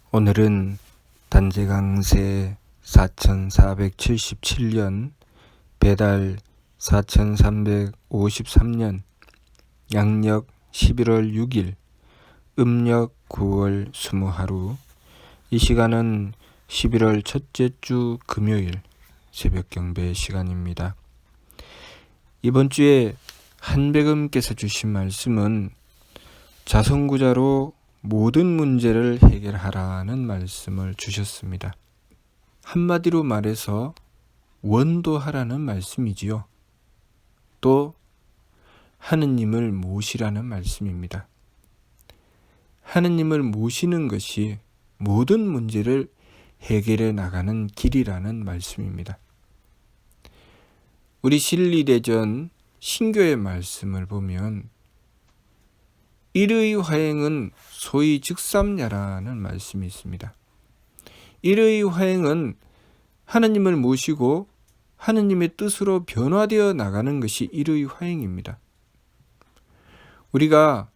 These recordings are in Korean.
오늘은 단제강세 4477년 배달 4353년 양력 11월 6일 음력 9월 20하루. 이 시간은 11월 첫째 주 금요일 새벽 경배 시간입니다. 이번 주에 한백음께서 주신 말씀은 자성구자로 모든 문제를 해결하라는 말씀을 주셨습니다. 한마디로 말해서 원도하라는 말씀이지요. 또 하느님을 모시라는 말씀입니다. 하느님을 모시는 것이 모든 문제를 해결해 나가는 길이라는 말씀입니다. 우리 신리대전 신교의 말씀을 보면 일의 화행은 소위 즉삼야라는 말씀이 있습니다. 일의 화행은 하느님을 모시고 하느님의 뜻으로 변화되어 나가는 것이 일의 화행입니다. 우리가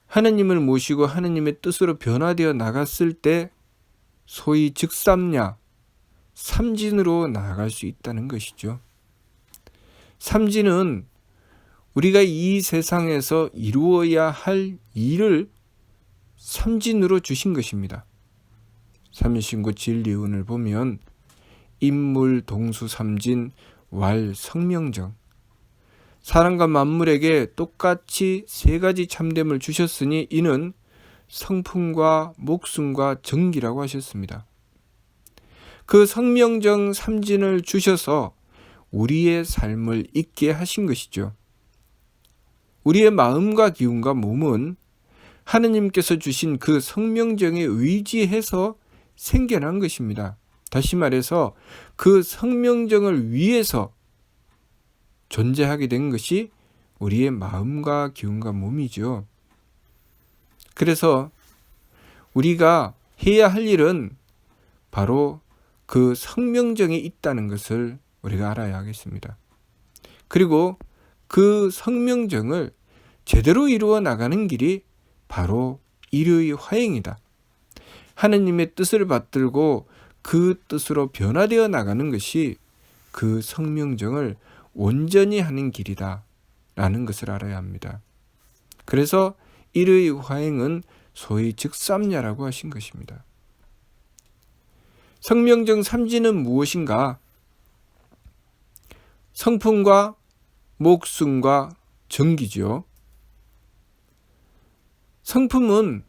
하느님을 모시고 하느님의 뜻으로 변화되어 나갔을 때 소위 즉삼야, 삼진으로 나아갈 수 있다는 것이죠. 삼진은 우리가 이 세상에서 이루어야 할 일을 삼진으로 주신 것입니다. 삼일신구 진리운을 보면 인물, 동수, 삼진, 왈, 성명정, 사람과 만물에게 똑같이 세 가지 참됨을 주셨으니 이는 성품과 목숨과 정기라고 하셨습니다. 그 성명정 삼진을 주셔서 우리의 삶을 있게 하신 것이죠. 우리의 마음과 기운과 몸은 하느님께서 주신 그 성명정에 의지해서 생겨난 것입니다. 다시 말해서 그 성명정을 위해서 존재하게 된 것이 우리의 마음과 기운과 몸이죠. 그래서 우리가 해야 할 일은 바로 그 성명정에 있다는 것을 우리가 알아야 하겠습니다. 그리고 그 성명정을 제대로 이루어 나가는 길이 바로 일의 화행이다. 하느님의 뜻을 받들고 그 뜻으로 변화되어 나가는 것이 그 성명정을 온전히 하는 길이다 라는 것을 알아야 합니다. 그래서 일의 화행은 소위 즉삼야라고 하신 것입니다. 성명정 삼진은 무엇인가? 성품과 목숨과 정기죠. 성품은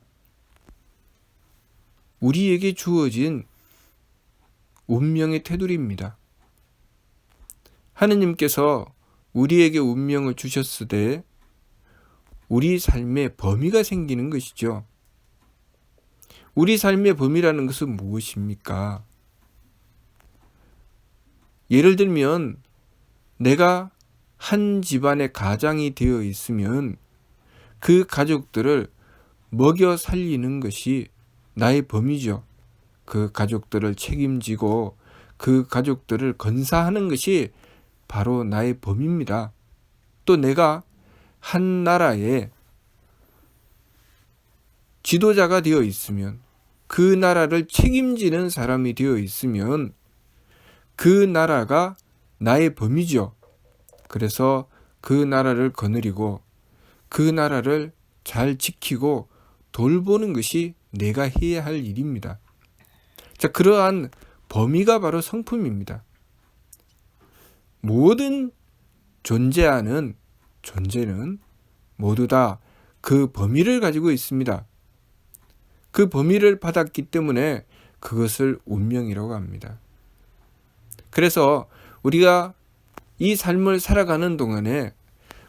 우리에게 주어진 운명의 테두리입니다. 하느님께서 우리에게 운명을 주셨으되 우리 삶의 범위가 생기는 것이죠. 우리 삶의 범위라는 것은 무엇입니까? 예를 들면 내가 한 집안의 가장이 되어 있으면 그 가족들을 먹여 살리는 것이 나의 범위죠. 그 가족들을 책임지고 그 가족들을 건사하는 것이 바로 나의 범위입니다. 또 내가 한 나라의 지도자가 되어 있으면, 그 나라를 책임지는 사람이 되어 있으면 그 나라가 나의 범위죠. 그래서 그 나라를 거느리고 그 나라를 잘 지키고 돌보는 것이 내가 해야 할 일입니다. 자, 그러한 범위가 바로 성품입니다. 모든 존재는 모두 다 그 범위를 가지고 있습니다. 그 범위를 받았기 때문에 그것을 운명이라고 합니다. 그래서 우리가 이 삶을 살아가는 동안에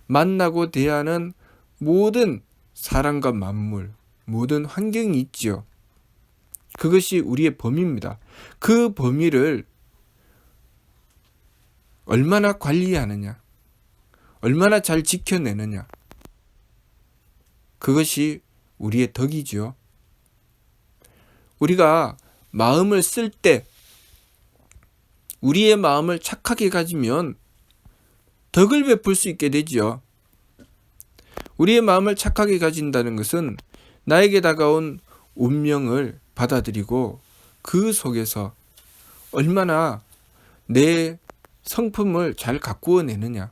만나고 대하는 모든 사람과 만물, 모든 환경이 있지요. 그것이 우리의 범위입니다. 그 범위를 얼마나 관리하느냐, 얼마나 잘 지켜내느냐, 그것이 우리의 덕이죠. 우리가 마음을 쓸 때 우리의 마음을 착하게 가지면 덕을 베풀 수 있게 되지요. 우리의 마음을 착하게 가진다는 것은 나에게 다가온 운명을 받아들이고 그 속에서 얼마나 내 성품을 잘 가꾸어내느냐,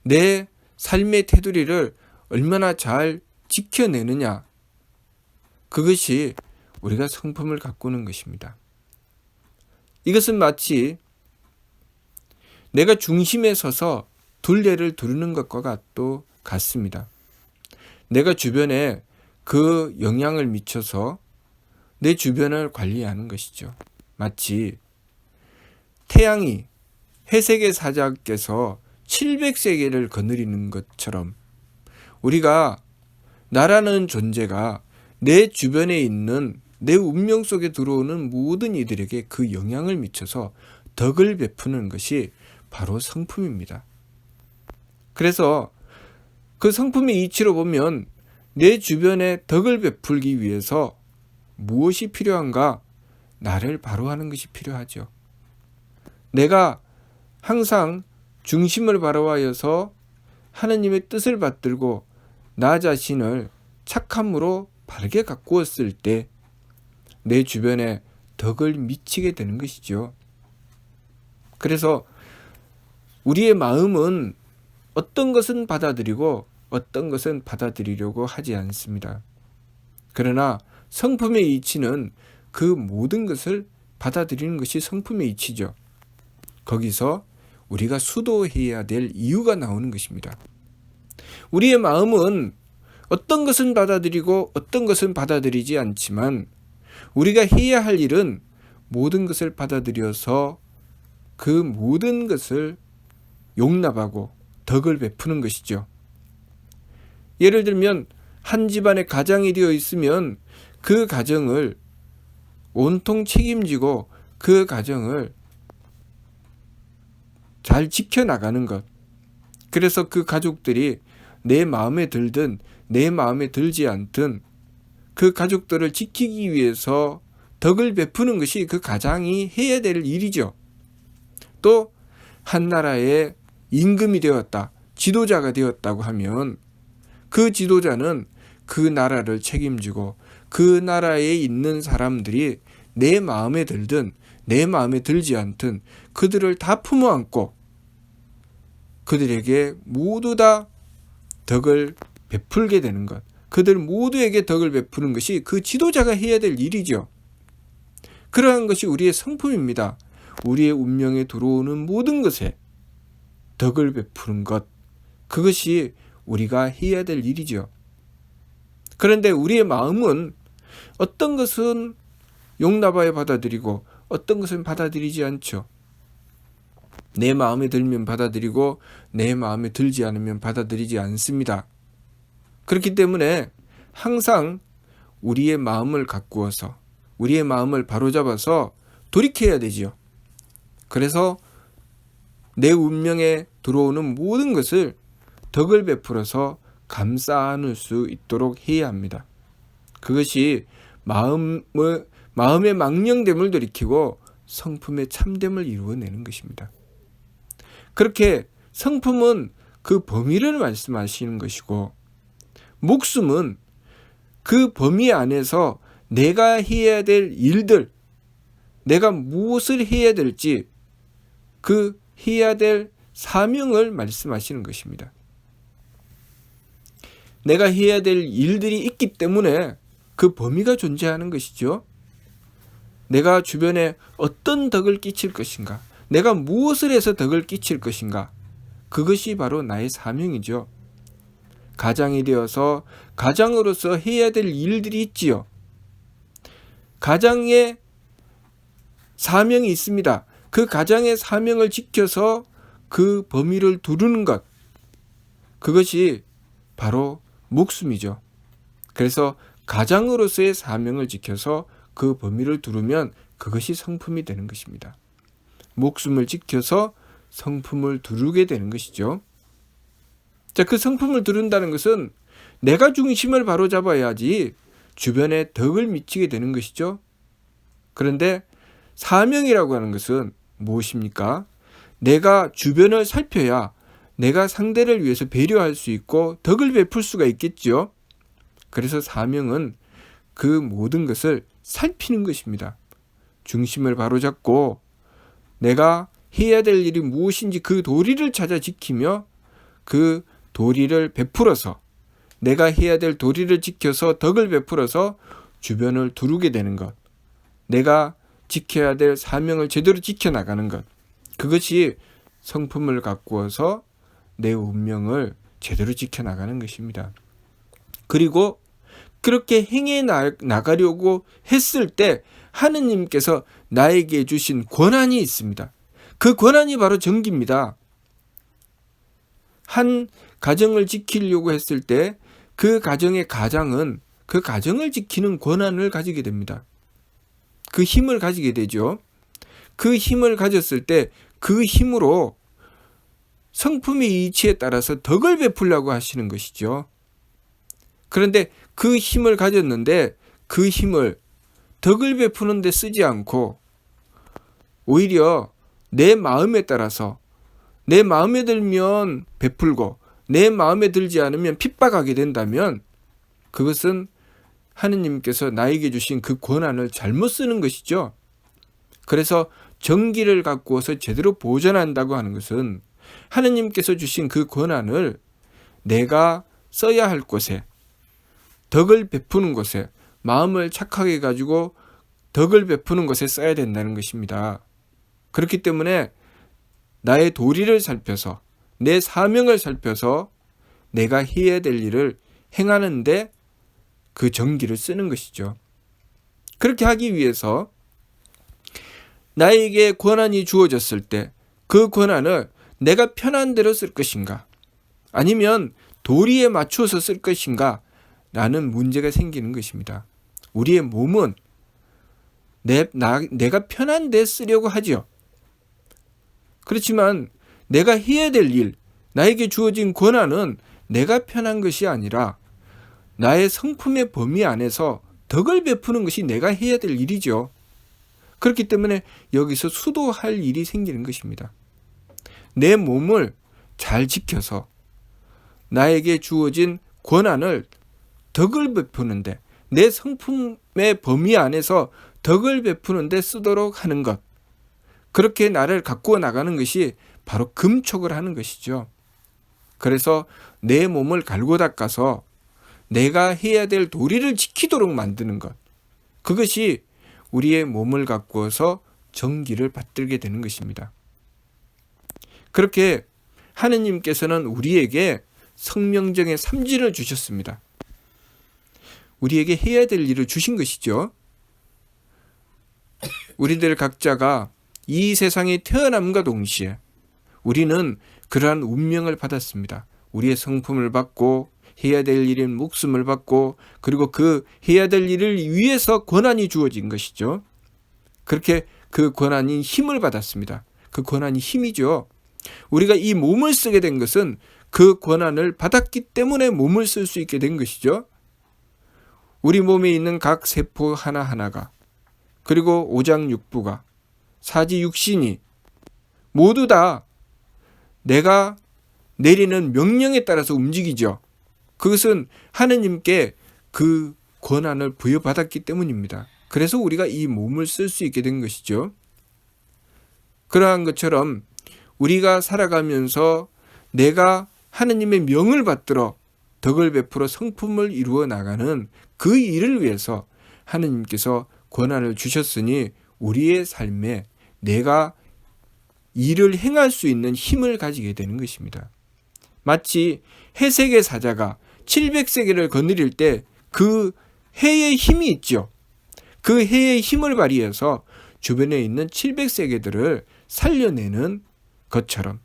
내 삶의 테두리를 얼마나 잘 지켜내느냐, 그것이 우리가 성품을 가꾸는 것입니다. 이것은 마치 내가 중심에 서서 둘레를 두르는 것과 같습니다. 내가 주변에 그 영향을 미쳐서 내 주변을 관리하는 것이죠. 마치 태양이 회색의 사자께서 700세계를 거느리는 것처럼 우리가 나라는 존재가 내 주변에 있는 내 운명 속에 들어오는 모든 이들에게 그 영향을 미쳐서 덕을 베푸는 것이 바로 성품입니다. 그래서 그 성품의 이치로 보면 내 주변에 덕을 베풀기 위해서 무엇이 필요한가? 나를 바로 하는 것이 필요하죠. 내가 항상 중심을 바로하여서 하느님의 뜻을 받들고 나 자신을 착함으로 바르게 가꾸었을 때 내 주변에 덕을 미치게 되는 것이죠. 그래서 우리의 마음은 어떤 것은 받아들이고 어떤 것은 받아들이려고 하지 않습니다. 그러나 성품의 이치는 그 모든 것을 받아들이는 것이 성품의 이치죠. 거기서 우리가 수도해야 될 이유가 나오는 것입니다. 우리의 마음은 어떤 것은 받아들이고 어떤 것은 받아들이지 않지만 우리가 해야 할 일은 모든 것을 받아들여서 그 모든 것을 용납하고 덕을 베푸는 것이죠. 예를 들면 한 집안에 가장이 되어 있으면 그 가정을 온통 책임지고 그 가정을 잘 지켜나가는 것. 그래서 그 가족들이 내 마음에 들든 내 마음에 들지 않든 그 가족들을 지키기 위해서 덕을 베푸는 것이 그 가장이 해야 될 일이죠. 또 한 나라의 임금이 되었다, 지도자가 되었다고 하면 그 지도자는 그 나라를 책임지고 그 나라에 있는 사람들이 내 마음에 들든 내 마음에 들지 않든 그들을 다 품어안고 그들에게 모두 다 덕을 베풀게 되는 것, 그들 모두에게 덕을 베푸는 것이 그 지도자가 해야 될 일이죠. 그러한 것이 우리의 성품입니다. 우리의 운명에 들어오는 모든 것에 덕을 베푸는 것, 그것이 우리가 해야 될 일이죠. 그런데 우리의 마음은 어떤 것은 용납하여 받아들이고 어떤 것은 받아들이지 않죠. 내 마음에 들면 받아들이고 내 마음에 들지 않으면 받아들이지 않습니다. 그렇기 때문에 항상 우리의 마음을 가꾸어서 우리의 마음을 바로잡아서 돌이켜야 되지요. 그래서 내 운명에 들어오는 모든 것을 덕을 베풀어서 감싸 안을 수 있도록 해야 합니다. 그것이 마음의 망령됨을 돌이키고 성품의 참됨을 이루어내는 것입니다. 그렇게 성품은 그 범위를 말씀하시는 것이고 목숨은 그 범위 안에서 내가 해야 될 일들, 내가 무엇을 해야 될지 그 해야 될 사명을 말씀하시는 것입니다. 내가 해야 될 일들이 있기 때문에 그 범위가 존재하는 것이죠. 내가 주변에 어떤 덕을 끼칠 것인가, 내가 무엇을 해서 덕을 끼칠 것인가, 그것이 바로 나의 사명이죠. 가장이 되어서 가장으로서 해야 될 일들이 있지요. 가장의 사명이 있습니다. 그 가장의 사명을 지켜서 그 범위를 두르는 것, 그것이 바로 목숨이죠. 그래서 가장으로서의 사명을 지켜서 그 범위를 두르면 그것이 성품이 되는 것입니다. 목숨을 지켜서 성품을 두르게 되는 것이죠. 자, 그 성품을 두른다는 것은 내가 중심을 바로잡아야지 주변에 덕을 미치게 되는 것이죠. 그런데 사명이라고 하는 것은 무엇입니까? 내가 주변을 살펴야 내가 상대를 위해서 배려할 수 있고 덕을 베풀 수가 있겠죠. 그래서 사명은 그 모든 것을 살피는 것입니다. 중심을 바로잡고 내가 해야 될 일이 무엇인지 그 도리를 찾아 지키며 그 도리를 베풀어서 내가 해야 될 도리를 지켜서 덕을 베풀어서 주변을 두르게 되는 것, 내가 지켜야 될 사명을 제대로 지켜나가는 것, 그것이 성품을 가꾸어서 내 운명을 제대로 지켜나가는 것입니다. 그리고 그렇게 행해 나가려고 했을 때 하느님께서 나에게 주신 권한이 있습니다. 그 권한이 바로 정기입니다. 한 가정을 지키려고 했을 때 그 가정의 가장은 그 가정을 지키는 권한을 가지게 됩니다. 그 힘을 가지게 되죠. 그 힘을 가졌을 때 그 힘으로 성품의 이치에 따라서 덕을 베풀려고 하시는 것이죠. 그런데 그 힘을 가졌는데 그 힘을 덕을 베푸는 데 쓰지 않고 오히려 내 마음에 따라서 내 마음에 들면 베풀고 내 마음에 들지 않으면 핍박하게 된다면 그것은 하느님께서 나에게 주신 그 권한을 잘못 쓰는 것이죠. 그래서 정기를 가꾸어서 제대로 보존한다고 하는 것은 하느님께서 주신 그 권한을 내가 써야 할 곳에, 덕을 베푸는 곳에, 마음을 착하게 가지고 덕을 베푸는 것에 써야 된다는 것입니다. 그렇기 때문에 나의 도리를 살펴서 내 사명을 살펴서 내가 해야 될 일을 행하는데 그 정기를 쓰는 것이죠. 그렇게 하기 위해서 나에게 권한이 주어졌을 때 그 권한을 내가 편한 대로 쓸 것인가 아니면 도리에 맞춰서 쓸 것인가 라는 문제가 생기는 것입니다. 우리의 몸은 내가 편한 데 쓰려고 하죠. 그렇지만 내가 해야 될 일, 나에게 주어진 권한은 내가 편한 것이 아니라 나의 성품의 범위 안에서 덕을 베푸는 것이 내가 해야 될 일이죠. 그렇기 때문에 여기서 수도할 일이 생기는 것입니다. 내 몸을 잘 지켜서 나에게 주어진 권한을 덕을 베푸는데 내 성품의 범위 안에서 덕을 베푸는데 쓰도록 하는 것, 그렇게 나를 가꾸어 나가는 것이 바로 금촉을 하는 것이죠. 그래서 내 몸을 갈고 닦아서 내가 해야 될 도리를 지키도록 만드는 것, 그것이 우리의 몸을 가꾸어서 정기를 받들게 되는 것입니다. 그렇게 하느님께서는 우리에게 성명정의 삼진을 주셨습니다. 우리에게 해야 될 일을 주신 것이죠. 우리들 각자가 이 세상에 태어남과 동시에 우리는 그러한 운명을 받았습니다. 우리의 성품을 받고 해야 될 일인 목숨을 받고 그리고 그 해야 될 일을 위해서 권한이 주어진 것이죠. 그렇게 그 권한인 힘을 받았습니다. 그 권한이 힘이죠. 우리가 이 몸을 쓰게 된 것은 그 권한을 받았기 때문에 몸을 쓸 수 있게 된 것이죠. 우리 몸에 있는 각 세포 하나하나가 그리고 오장육부가 사지육신이 모두 다 내가 내리는 명령에 따라서 움직이죠. 그것은 하느님께 그 권한을 부여받았기 때문입니다. 그래서 우리가 이 몸을 쓸 수 있게 된 것이죠. 그러한 것처럼 우리가 살아가면서 내가 하느님의 명을 받들어 덕을 베풀어 성품을 이루어 나가는 그 일을 위해서 하느님께서 권한을 주셨으니 우리의 삶에 내가 일을 행할 수 있는 힘을 가지게 되는 것입니다. 마치 해색의 사자가 700세계를 거느릴 때 그 해의 힘이 있죠. 그 해의 힘을 발휘해서 주변에 있는 700세계들을 살려내는 것처럼,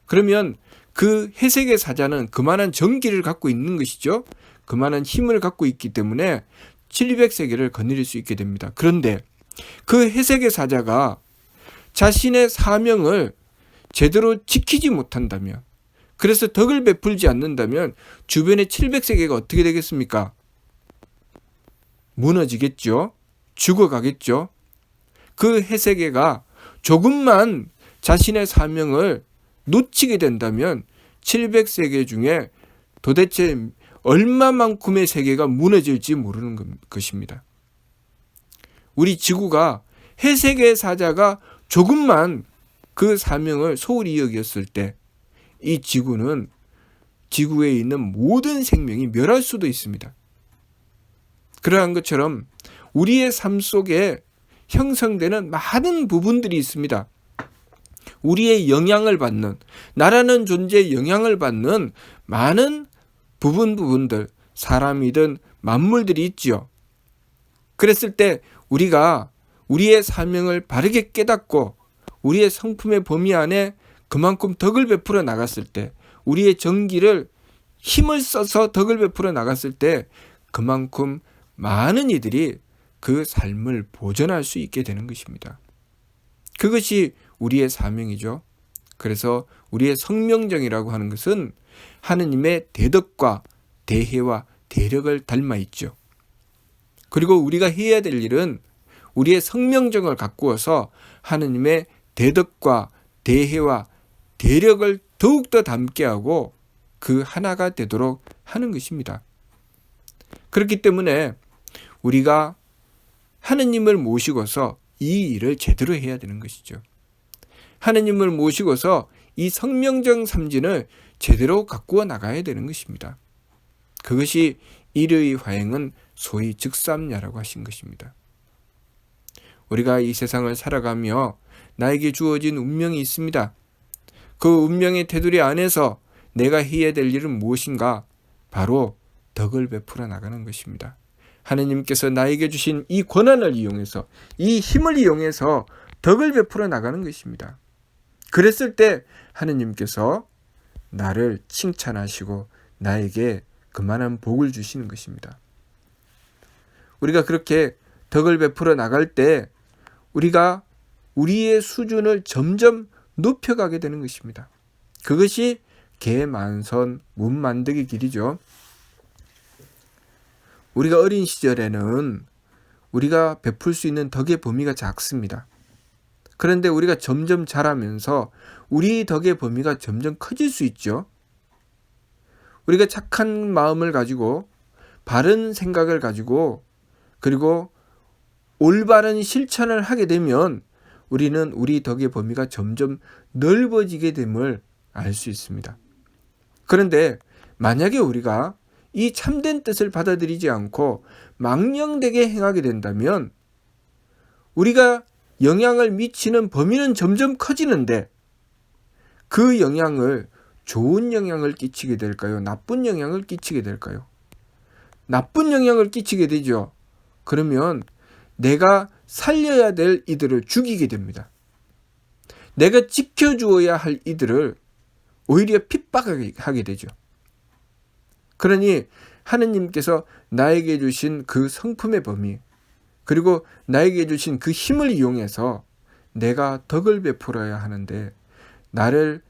그러면 그 해색의 사자는 그만한 정기를 갖고 있는 것이죠. 그만한 힘을 갖고 있기 때문에 700세계를 거느릴 수 있게 됩니다. 그런데 그 해색의 사자가 자신의 사명을 제대로 지키지 못한다면, 그래서 덕을 베풀지 않는다면 주변의 700세계가 어떻게 되겠습니까? 무너지겠죠. 죽어가겠죠. 그 해세계가 조금만 자신의 사명을 놓치게 된다면 700세계 중에 도대체 얼마만큼의 세계가 무너질지 모르는 것입니다. 우리 지구가 해세계 사자가 조금만 그 사명을 소홀히 여겼을 때 이 지구는 지구에 있는 모든 생명이 멸할 수도 있습니다. 그러한 것처럼 우리의 삶 속에 형성되는 많은 부분들이 있습니다. 우리의 영향을 받는, 나라는 존재의 영향을 받는 많은 부분들, 사람이든 만물들이 있죠. 그랬을 때 우리가 우리의 사명을 바르게 깨닫고 우리의 성품의 범위 안에 그만큼 덕을 베풀어 나갔을 때, 우리의 정기를 힘을 써서 덕을 베풀어 나갔을 때 그만큼 많은 이들이 그 삶을 보존할 수 있게 되는 것입니다. 그것이 우리의 사명이죠. 그래서 우리의 성명정이라고 하는 것은 하느님의 대덕과 대혜와 대력을 닮아 있죠. 그리고 우리가 해야 될 일은 우리의 성명정을 가꾸어서 하느님의 대덕과 대혜와 대력을 더욱더 닮게 하고 그 하나가 되도록 하는 것입니다. 그렇기 때문에 우리가 하느님을 모시고서 이 일을 제대로 해야 되는 것이죠. 하느님을 모시고서 이 성명정 삼진을 제대로 가꾸어 나가야 되는 것입니다. 그것이 일의 화행은 소위 즉삼야라고 하신 것입니다. 우리가 이 세상을 살아가며 나에게 주어진 운명이 있습니다. 그 운명의 테두리 안에서 내가 해야 될 일은 무엇인가? 바로 덕을 베풀어 나가는 것입니다. 하느님께서 나에게 주신 이 권한을 이용해서, 이 힘을 이용해서 덕을 베풀어 나가는 것입니다. 그랬을 때 하느님께서 나를 칭찬하시고 나에게 그만한 복을 주시는 것입니다. 우리가 그렇게 덕을 베풀어 나갈 때 우리가 우리의 수준을 점점 높여가게 되는 것입니다. 그것이 개만선 문만득의 길이죠. 우리가 어린 시절에는 우리가 베풀 수 있는 덕의 범위가 작습니다. 그런데 우리가 점점 자라면서 우리 덕의 범위가 점점 커질 수 있죠. 우리가 착한 마음을 가지고 바른 생각을 가지고 그리고 올바른 실천을 하게 되면 우리는 우리 덕의 범위가 점점 넓어지게 됨을 알 수 있습니다. 그런데 만약에 우리가 이 참된 뜻을 받아들이지 않고 망령되게 행하게 된다면 우리가 영향을 미치는 범위는 점점 커지는데 그 영향을 좋은 영향을 끼치게 될까요? 나쁜 영향을 끼치게 될까요? 나쁜 영향을 끼치게 되죠. 그러면 내가 살려야 될 이들을 죽이게 됩니다. 내가 지켜주어야 할 이들을 오히려 핍박하게 되죠. 그러니 하느님께서 나에게 주신 그 성품의 범위 그리고 나에게 주신 그 힘을 이용해서 내가 덕을 베풀어야 하는데 나를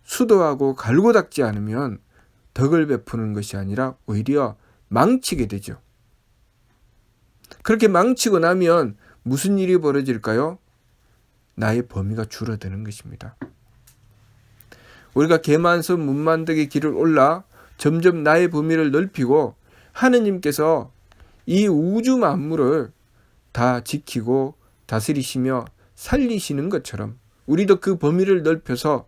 수도하고 갈고 닦지 않으면 덕을 베푸는 것이 아니라 오히려 망치게 되죠. 그렇게 망치고 나면 무슨 일이 벌어질까요? 나의 범위가 줄어드는 것입니다. 우리가 개만선 문만덕의 길을 올라 점점 나의 범위를 넓히고 하느님께서 이 우주 만물을 다 지키고 다스리시며 살리시는 것처럼 우리도 그 범위를 넓혀서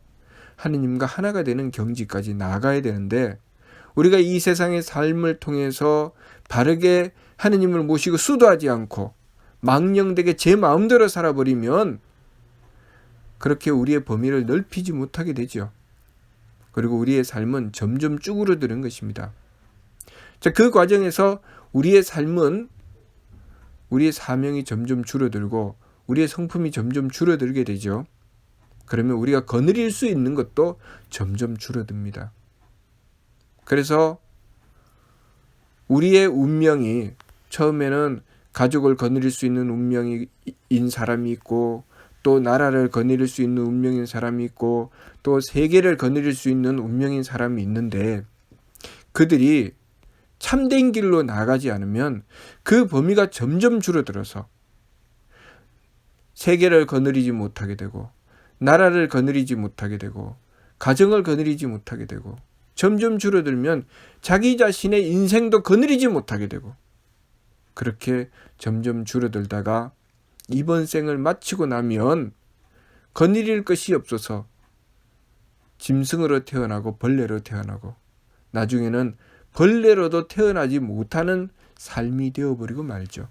하느님과 하나가 되는 경지까지 나아가야 되는데 우리가 이 세상의 삶을 통해서 바르게 하느님을 모시고 수도하지 않고 망령되게 제 마음대로 살아버리면 그렇게 우리의 범위를 넓히지 못하게 되죠. 그리고 우리의 삶은 점점 쭈그러드는 것입니다. 자, 그 과정에서 우리의 삶은 우리의 사명이 점점 줄어들고 우리의 성품이 점점 줄어들게 되죠. 그러면 우리가 거느릴 수 있는 것도 점점 줄어듭니다. 그래서 우리의 운명이 처음에는 가족을 거느릴 수 있는 운명인 사람이 있고 또 나라를 거느릴 수 있는 운명인 사람이 있고 또 세계를 거느릴 수 있는 운명인 사람이 있는데 그들이 참된 길로 나아가지 않으면 그 범위가 점점 줄어들어서 세계를 거느리지 못하게 되고 나라를 거느리지 못하게 되고 가정을 거느리지 못하게 되고 점점 줄어들면 자기 자신의 인생도 거느리지 못하게 되고 그렇게 점점 줄어들다가 이번 생을 마치고 나면 거느릴 것이 없어서 짐승으로 태어나고 벌레로 태어나고 나중에는 벌레로도 태어나지 못하는 삶이 되어버리고 말죠.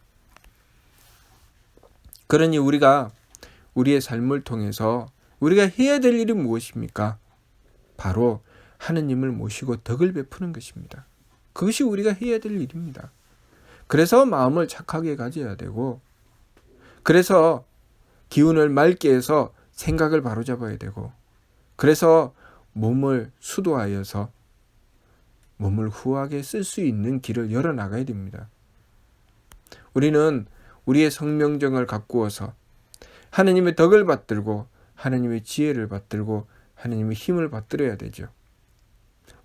그러니 우리가 우리의 삶을 통해서 우리가 해야 될 일이 무엇입니까? 바로 하느님을 모시고 덕을 베푸는 것입니다. 그것이 우리가 해야 될 일입니다. 그래서 마음을 착하게 가져야 되고, 그래서 기운을 맑게 해서 생각을 바로잡아야 되고, 그래서 몸을 수도하여서 몸을 후하게 쓸 수 있는 길을 열어나가야 됩니다. 우리는 우리의 성명정을 가꾸어서 하느님의 덕을 받들고 하느님의 지혜를 받들고 하느님의 힘을 받들어야 되죠.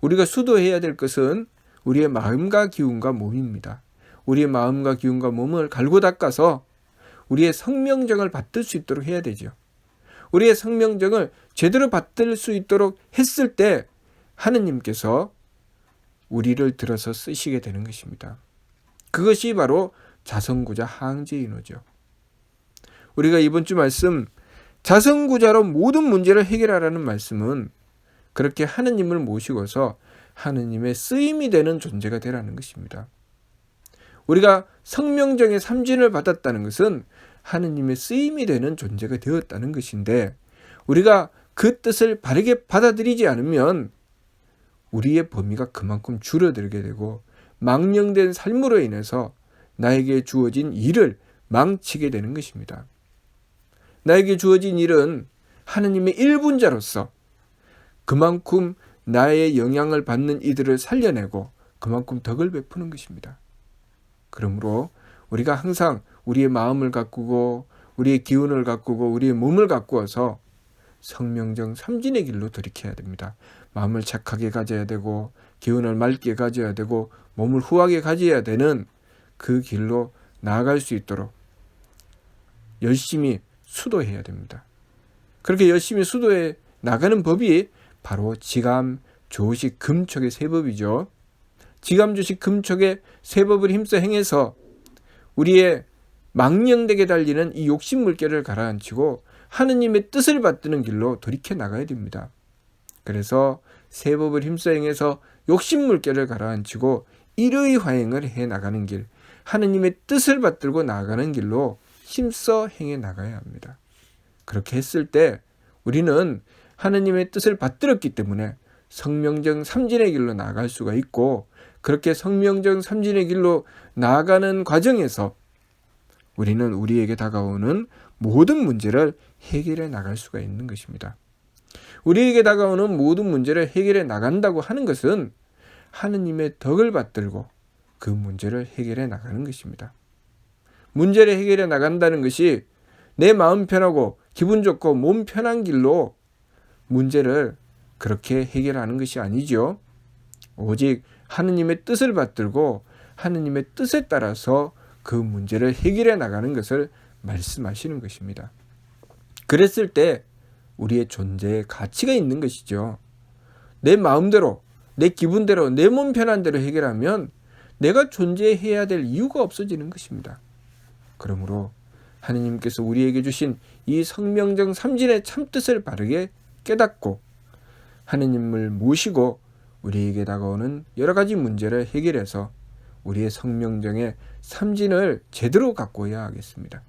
우리가 수도해야 될 것은 우리의 마음과 기운과 몸입니다. 우리의 마음과 기운과 몸을 갈고 닦아서 우리의 성명정을 받들 수 있도록 해야 되죠. 우리의 성명정을 제대로 받들 수 있도록 했을 때 하느님께서 우리를 들어서 쓰시게 되는 것입니다. 그것이 바로 자성구자 항제인호죠. 우리가 이번 주 말씀 자성구자로 모든 문제를 해결하라는 말씀은 그렇게 하느님을 모시고서 하느님의 쓰임이 되는 존재가 되라는 것입니다. 우리가 성명정의 삼진을 받았다는 것은 하느님의 쓰임이 되는 존재가 되었다는 것인데, 우리가 그 뜻을 바르게 받아들이지 않으면 우리의 범위가 그만큼 줄어들게 되고 망령된 삶으로 인해서 나에게 주어진 일을 망치게 되는 것입니다. 나에게 주어진 일은 하느님의 일분자로서 그만큼 나의 영향을 받는 이들을 살려내고 그만큼 덕을 베푸는 것입니다. 그러므로 우리가 항상 우리의 마음을 가꾸고 우리의 기운을 가꾸고 우리의 몸을 가꾸어서 성명정 삼진의 길로 돌이켜야 됩니다. 마음을 착하게 가져야 되고 기운을 맑게 가져야 되고 몸을 후하게 가져야 되는 그 길로 나아갈 수 있도록 열심히 수도해야 됩니다. 그렇게 열심히 수도해 나가는 법이 바로 지감, 조식, 금촉의 세 법이죠. 지감, 조식, 금촉의 세 법을 힘써 행해서 우리의 망령되게 달리는 이 욕심 물결을 가라앉히고 하느님의 뜻을 받드는 길로 돌이켜 나가야 됩니다. 그래서 세 법을 힘써 행해서 욕심 물결을 가라앉히고 일의 화행을 해 나가는 길, 하느님의 뜻을 받들고 나가는 길로 힘써 행해 나가야 합니다. 그렇게 했을 때 우리는 하느님의 뜻을 받들었기 때문에 성명정 삼진의 길로 나아갈 수가 있고, 그렇게 성명정 삼진의 길로 나아가는 과정에서 우리는 우리에게 다가오는 모든 문제를 해결해 나갈 수가 있는 것입니다. 우리에게 다가오는 모든 문제를 해결해 나간다고 하는 것은 하느님의 덕을 받들고 그 문제를 해결해 나가는 것입니다. 문제를 해결해 나간다는 것이 내 마음 편하고 기분 좋고 몸 편한 길로 문제를 그렇게 해결하는 것이 아니죠. 오직 하느님의 뜻을 받들고 하느님의 뜻에 따라서 그 문제를 해결해 나가는 것을 말씀하시는 것입니다. 그랬을 때 우리의 존재에 가치가 있는 것이죠. 내 마음대로, 내 기분대로, 내 몸 편한 대로 해결하면 내가 존재해야 될 이유가 없어지는 것입니다. 그러므로 하느님께서 우리에게 주신 이 성명정 삼진의 참뜻을 바르게 깨닫고 하느님을 모시고 우리에게 다가오는 여러 가지 문제를 해결해서 우리의 성명정의 삼진을 제대로 갖고야 하겠습니다.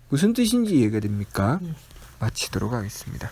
무슨 뜻인지 이해가 됩니까? 마치도록 하겠습니다.